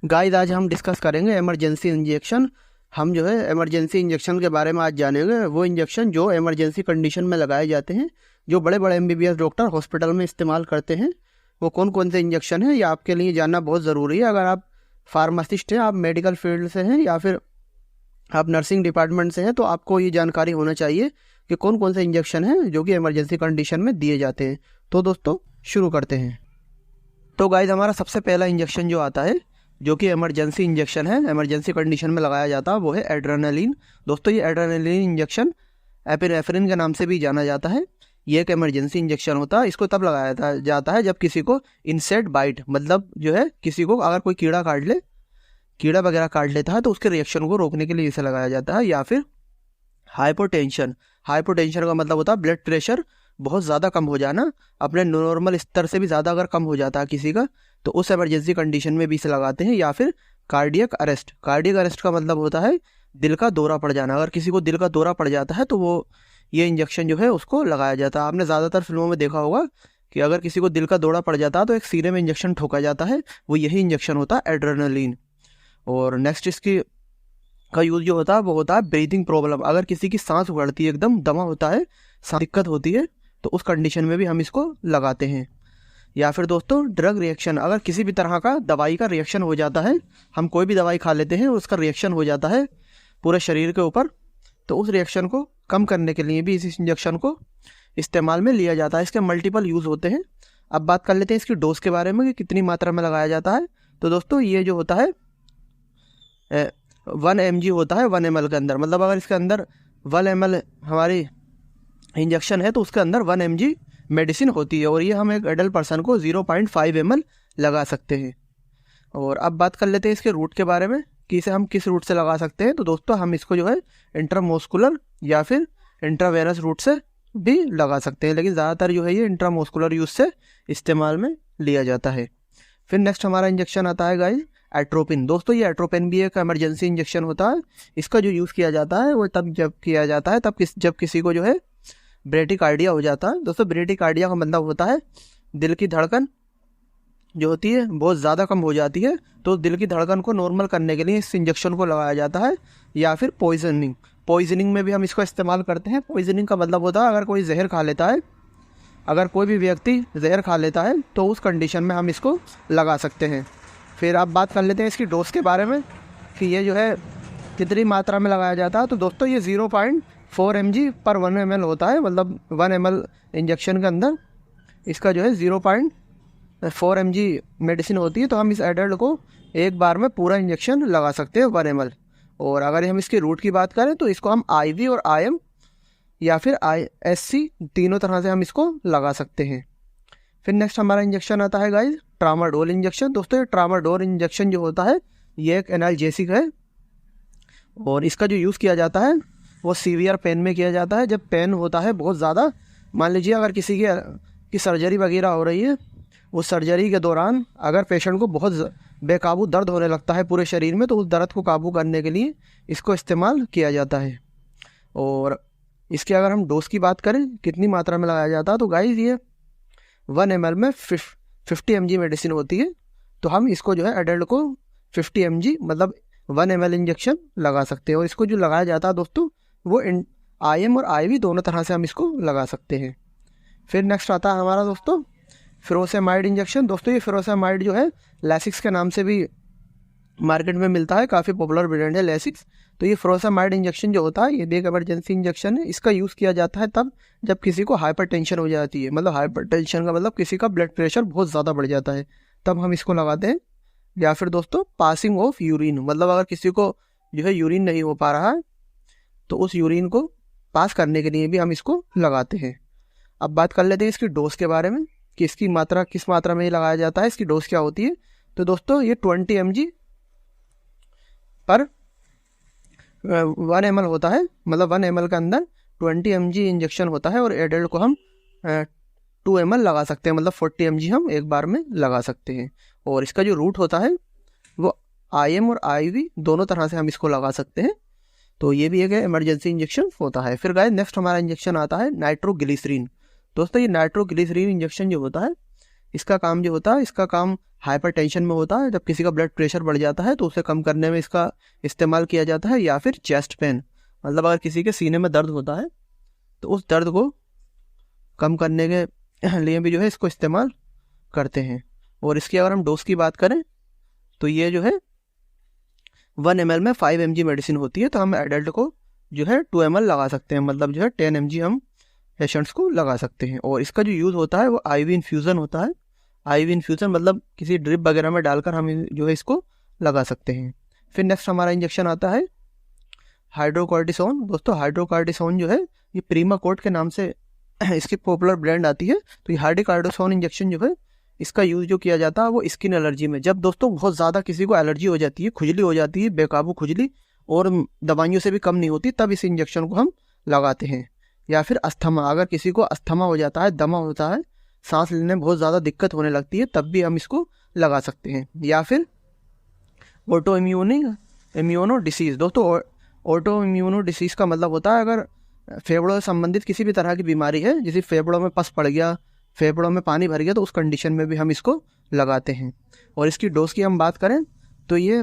Guys आज हम discuss करेंगे इमरजेंसी इंजेक्शन। हम जो है इमरजेंसी इंजेक्शन के बारे में आज जानेंगे। वो इंजेक्शन जो इमरजेंसी कंडीशन में लगाए जाते हैं, जो बड़े बड़े एमबीबीएस डॉक्टर हॉस्पिटल में इस्तेमाल करते हैं, वो कौन कौन से इंजेक्शन हैं, ये आपके लिए जानना बहुत ज़रूरी है। अगर आप फार्मासिस्ट हैं, आप मेडिकल फील्ड से हैं या फिर आप नर्सिंग डिपार्टमेंट से हैं, तो आपको ये जानकारी होना चाहिए कि कौन कौन से इंजेक्शन हैं जो कि इमरजेंसी कंडीशन में दिए जाते हैं। तो दोस्तों शुरू करते हैं। तो गाइस हमारा सबसे पहला इंजेक्शन जो आता है, जो कि इमरजेंसी इंजेक्शन है, इमरजेंसी कंडीशन में लगाया जाता है, वो है एड्रेनालिन। दोस्तों ये एड्रेनालिन इंजेक्शन एपिनेफ्रिन के नाम से भी जाना जाता है। ये एक इमरजेंसी इंजेक्शन होता है। इसको तब लगाया जाता है जब किसी को इंसेक्ट बाइट, मतलब जो है किसी को अगर कोई कीड़ा काट ले, कीड़ा वगैरह काट लेता है, तो उसके रिएक्शन को रोकने के लिए इसे लगाया जाता है। या फिर हाइपोटेंशन, हाइपोटेंशन का मतलब होता है ब्लड प्रेशर बहुत ज़्यादा कम हो जाना, अपने नॉर्मल स्तर से भी ज़्यादा अगर कम हो जाता है किसी का, तो उस इमरजेंसी कंडीशन में भी इसे लगाते हैं। या फिर कार्डियक अरेस्ट, कार्डियक अरेस्ट का मतलब होता है दिल का दौरा पड़ जाना। अगर किसी को दिल का दौरा पड़ जाता है तो वो ये इंजेक्शन जो है उसको लगाया जाता है। आपने ज़्यादातर फिल्मों में देखा होगा कि अगर किसी को दिल का दौरा पड़ जाता है तो एक सीने में इंजेक्शन ठोका जाता है, वो यही इंजेक्शन होता है एड्रेनालिन। और नेक्स्ट इसकी का यूज़ जो होता है वो होता है ब्रीथिंग प्रॉब्लम। अगर किसी की सांस उखड़ती है, एकदम दमा होता है, सांस दिक्कत होती है, तो उस कंडीशन में भी हम इसको लगाते हैं। या फिर दोस्तों ड्रग रिएक्शन, अगर किसी भी तरह का दवाई का रिएक्शन हो जाता है, हम कोई भी दवाई खा लेते हैं और उसका रिएक्शन हो जाता है पूरे शरीर के ऊपर, तो उस रिएक्शन को कम करने के लिए भी इस इंजेक्शन को इस्तेमाल में लिया जाता है। इसके मल्टीपल यूज़ होते हैं। अब बात कर लेते हैं इसकी डोज के बारे में कि कितनी मात्रा में लगाया जाता है। तो दोस्तों ये जो होता है 1 mg होता है 1 ml के अंदर। मतलब अगर इसके अंदर 1 ml हमारी इंजेक्शन है तो उसके अंदर 1 mg मेडिसिन होती है, और ये हम एक एडल्ट पर्सन को 0.5 ml लगा सकते हैं। और अब बात कर लेते हैं इसके रूट के बारे में कि इसे हम किस रूट से लगा सकते हैं। तो दोस्तों हम इसको जो है इंट्रामोस्कुलर या फिर इंट्रावेनस रूट से भी लगा सकते हैं, लेकिन ज़्यादातर जो है ये इंट्रामोस्कुलर यूज से इस्तेमाल में लिया जाता है। फिर नेक्स्ट हमारा इंजेक्शन आता है गाइस एट्रोपिन। दोस्तों ये एट्रोपिन भी एक इमरजेंसी इंजेक्शन होता है। इसका जो यूज़ किया जाता है वो तब जब किया जाता है जब किसी को जो है ब्रेडिकार्डिया हो जाता है। दोस्तों ब्रेडिकार्डिया का मतलब होता है दिल की धड़कन जो होती है बहुत ज़्यादा कम हो जाती है, तो दिल की धड़कन को नॉर्मल करने के लिए इस इंजेक्शन को लगाया जाता है। या फिर पॉइजनिंग, पॉइजनिंग में भी हम इसको इस्तेमाल करते हैं। पॉइजनिंग का मतलब होता है अगर कोई जहर खा लेता है, अगर कोई भी व्यक्ति जहर खा लेता है तो उस कंडीशन में हम इसको लगा सकते हैं। फिर आप बात कर लेते हैं इसकी डोज के बारे में कि ये जो है कितनी मात्रा में लगाया जाता है। तो दोस्तों ये 0.4 mg पर 1 ml होता है। मतलब 1 ml इंजेक्शन के अंदर इसका जो है 0.4 mg मेडिसिन होती है, तो हम इस एडल्ट को एक बार में पूरा इंजेक्शन लगा सकते हैं 1 ml। और अगर हम इसके रूट की बात करें तो इसको हम IV और IM या फिर ISC तीनों तरह से हम इसको लगा सकते हैं। फिर नेक्स्ट हमारा इंजेक्शन आता है गाइस ट्रामाडोल इंजेक्शन। दोस्तों ये ट्रामाडोल इंजेक्शन जो होता है ये एक एनाल्जेसिक है, और इसका जो यूज़ किया जाता है वो सीवियर पेन में किया जाता है। जब पेन होता है बहुत ज़्यादा, मान लीजिए अगर किसी की सर्जरी वगैरह हो रही है, उस सर्जरी के दौरान अगर पेशेंट को बहुत बेकाबू दर्द होने लगता है पूरे शरीर में, तो उस दर्द को काबू करने के लिए इसको इस्तेमाल किया जाता है। और इसके अगर हम डोज की बात करें कितनी मात्रा में लगाया जाता है, तो गाइस ये 1 ml में 50 mg मेडिसिन होती है, तो हम इसको जो है एडल्ट को 50 mg मतलब 1 ml इंजेक्शन लगा सकते हैं। और इसको जो लगाया जाता है दोस्तों वो IM और IV दोनों तरह से हम इसको लगा सकते हैं। फिर नेक्स्ट आता है हमारा दोस्तों फ्यूरोसेमाइड इंजेक्शन। दोस्तों ये फ्यूरोसेमाइड जो है लैसिक्स के नाम से भी मार्केट में मिलता है, काफ़ी पॉपुलर ब्रांड है लैसिक्स। तो ये फ्यूरोसेमाइड इंजेक्शन जो होता है ये भी एक इमरजेंसी इंजेक्शन है। इसका यूज़ किया जाता है तब जब किसी को हाइपरटेंशन हो जाती है। मतलब हाइपरटेंशन का मतलब किसी का ब्लड प्रेशर बहुत ज़्यादा बढ़ जाता है, तब हम इसको लगाते हैं। या फिर दोस्तों पासिंग ऑफ यूरिन, मतलब अगर किसी को जो है यूरिन नहीं हो पा रहा है तो उस यूरिन को पास करने के लिए भी हम इसको लगाते हैं। अब बात कर लेते हैं इसकी डोज के बारे में कि इसकी मात्रा किस मात्रा में ये लगाया जाता है, इसकी डोज क्या होती है। तो दोस्तों ये 20 mg पर 1 ml होता है। मतलब 1 ml के अंदर 20 mg इंजेक्शन होता है, और एडल्ट को हम 2 ml लगा सकते हैं। मतलब 40 mg हम एक बार में लगा सकते हैं। और इसका जो रूट होता है वो IM और IV दोनों तरह से हम इसको लगा सकते हैं। तो ये भी एक इमरजेंसी इंजेक्शन होता है। फिर गाइस नेक्स्ट हमारा इंजेक्शन आता है नाइट्रोग्लिसरीन। दोस्तों ये नाइट्रोग्लिसरीन इंजेक्शन जो होता है इसका काम जो होता है, इसका काम हाइपरटेंशन में होता है, जब किसी का ब्लड प्रेशर बढ़ जाता है तो उसे कम करने में इसका इस्तेमाल किया जाता है। या फिर चेस्ट पेन, मतलब अगर किसी के सीने में दर्द होता है तो उस दर्द को कम करने के लिए भी जो है इसको इस्तेमाल करते हैं। और इसकी अगर हम डोज की बात करें तो ये जो है 1 ml में 5 mg मेडिसिन होती है, तो हम एडल्ट को जो है 2 ml लगा सकते हैं, मतलब जो है 10 mg हम पेशेंट्स को लगा सकते हैं। और इसका जो यूज़ होता है वो आईवी इन्फ्यूज़न होता है। आईवी इन्फ्यूज़न मतलब किसी ड्रिप वगैरह में डालकर हम जो है इसको लगा सकते हैं। फिर नेक्स्ट हमारा इंजेक्शन आता है हाइड्रोकॉर्टिसोन। दोस्तों हाइड्रोकॉर्टिसोन जो है ये प्रीमाकोट के नाम से इसकी पॉपुलर ब्रांड आती है। तो ये हाइड्रोकॉर्टिसोन इंजेक्शन जो है इसका यूज़ जो किया जाता है वो स्किन एलर्जी में, जब दोस्तों बहुत ज़्यादा किसी को एलर्जी हो जाती है, खुजली हो जाती है, बेकाबू खुजली और दवाइयों से भी कम नहीं होती, तब इस इंजेक्शन को हम लगाते हैं। या फिर अस्थमा, अगर किसी को अस्थमा हो जाता है, दमा होता है, सांस लेने में बहुत ज़्यादा दिक्कत होने लगती है, तब भी हम इसको लगा सकते हैं। या फिर ऑटो इम्यूनो डिसीज़। दोस्तों ऑटो इम्यूनो डिसीज़ का मतलब होता है अगर फेफड़ों से संबंधित किसी भी तरह की बीमारी है, जैसे फेफड़ों में पस पड़ गया, फेफड़ों में पानी भर गया, तो उस कंडीशन में भी हम इसको लगाते हैं। और इसकी डोज की हम बात करें तो ये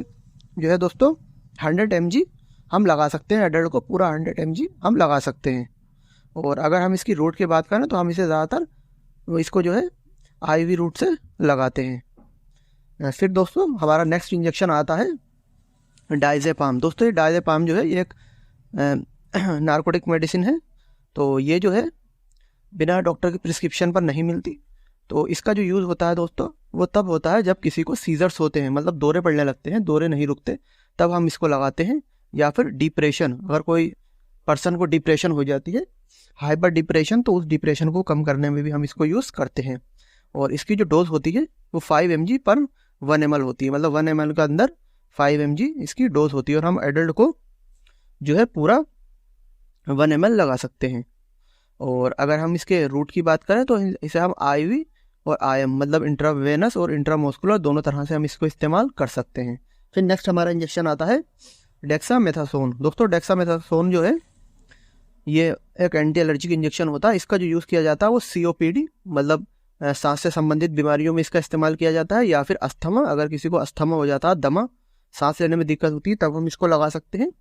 जो है दोस्तों 100 mg हम लगा सकते हैं, एडल्ट को पूरा 100 mg हम लगा सकते हैं। और अगर हम इसकी रूट की बात करें तो हम इसे ज़्यादातर इसको जो है आईवी रूट से लगाते हैं। फिर दोस्तों हमारा नेक्स्ट इंजेक्शन आता है डायजेपाम। दोस्तों ये डायजेपाम जो है ये एक नार्कोटिक मेडिसिन है, तो ये जो है बिना डॉक्टर की प्रिस्क्रिप्शन पर नहीं मिलती। तो इसका जो यूज़ होता है दोस्तों वो तब होता है जब किसी को सीजर्स होते हैं, मतलब दौरे पड़ने लगते हैं, दौरे नहीं रुकते, तब हम इसको लगाते हैं। या फिर डिप्रेशन, अगर कोई पर्सन को डिप्रेशन हो जाती है, हाइपर डिप्रेशन, तो उस डिप्रेशन को कम करने में भी हम इसको यूज़ करते हैं। और इसकी जो डोज होती है वो 5 mg पर 1 ml होती है, मतलब 1 ml के अंदर 5 mg इसकी डोज होती है। और हम एडल्ट को जो है पूरा 1 ml लगा सकते हैं। और अगर हम इसके रूट की बात करें तो इसे हम आईवी और आईएम, मतलब इंट्रावेनस और इंट्रामोस्कुलर, दोनों तरह से हम इसको इस्तेमाल कर सकते हैं। फिर नेक्स्ट हमारा इंजेक्शन आता है डेक्सामेथासोन। दोस्तों डेक्सामेथासोन जो है ये एक एंटी एलर्जिक इंजेक्शन होता है। इसका जो यूज़ किया जाता है वो COPD, मतलब सांस से संबंधित बीमारियों में इसका इस्तेमाल किया जाता है। या फिर अस्थमा, अगर किसी को अस्थमा हो जाता है, दमा, सांस लेने में दिक्कत होती है, तब हम इसको लगा सकते हैं।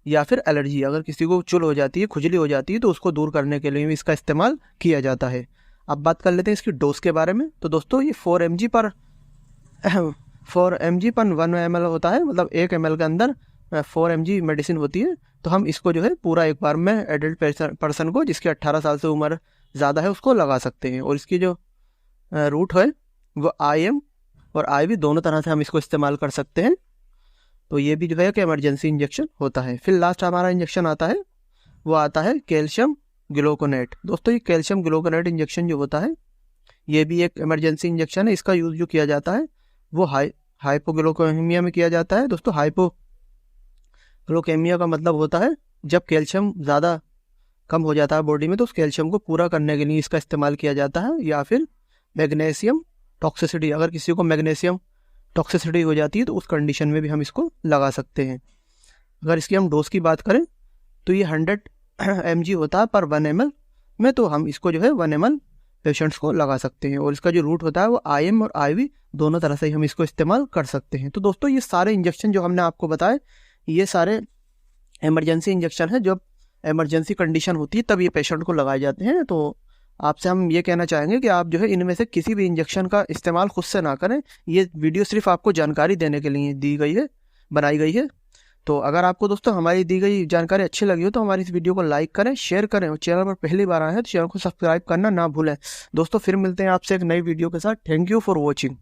या फिर एलर्जी, अगर किसी को चुल हो जाती है, खुजली हो जाती है, तो उसको दूर करने के लिए भी इसका इस्तेमाल किया जाता है। अब बात कर लेते हैं इसकी डोज के बारे में। तो दोस्तों ये 4 mg पर 1 ml होता है, मतलब 1 ml के अंदर 4 mg मेडिसिन होती है। तो हम इसको जो है पूरा एक बार में एडल्ट पर्सन को, जिसकी 18 साल से उम्र ज़्यादा है, उसको लगा सकते हैं। और इसकी जो रूट है वो IM और IV दोनों तरह से हम इसको इस्तेमाल कर सकते हैं। तो ये भी जो है कि इमरजेंसी इंजेक्शन होता है। फिर लास्ट हमारा इंजेक्शन आता है वो आता है कैल्शियम ग्लूकोनेट। दोस्तों ये कैल्शियम ग्लूकोनेट इंजेक्शन जो होता है ये भी एक इमरजेंसी इंजेक्शन है। इसका यूज़ जो किया जाता है वो हाइपोग्लाइकेमिया में किया जाता है। दोस्तों हाइपोग्लाइकेमिया का मतलब होता है जब कैल्शियम ज़्यादा कम हो जाता है बॉडी में, तो उस कैल्शियम को पूरा करने के लिए इसका इस्तेमाल किया जाता है। या फिर मैग्नीशियम टॉक्सिसिटी, अगर किसी को मैग्नीशियम टॉक्सिसिटी हो जाती है तो उस कंडीशन में भी हम इसको लगा सकते हैं। अगर इसकी हम डोज की बात करें तो ये 100 mg होता है पर 1 ml में, तो हम इसको जो है 1 ml पेशेंट्स को लगा सकते हैं। और इसका जो रूट होता है वो IM और IV दोनों तरह से हम इसको इस्तेमाल कर सकते हैं। तो दोस्तों ये सारे इंजेक्शन जो हमने आपको बताए ये सारे इमरजेंसी इंजेक्शन है, जब इमरजेंसी कंडीशन होती है तब ये पेशेंट को लगाए जाते हैं। तो आपसे हम ये कहना चाहेंगे कि आप जो है इनमें से किसी भी इंजेक्शन का इस्तेमाल खुद से ना करें। ये वीडियो सिर्फ आपको जानकारी देने के लिए बनाई गई है। तो अगर आपको दोस्तों हमारी दी गई जानकारी अच्छी लगी हो तो हमारी इस वीडियो को लाइक करें, शेयर करें, और चैनल पर पहली बार आए हैं तो चैनल को सब्सक्राइब करना ना भूलें। दोस्तों फिर मिलते हैं आपसे एक नई वीडियो के साथ। Thank you for watching.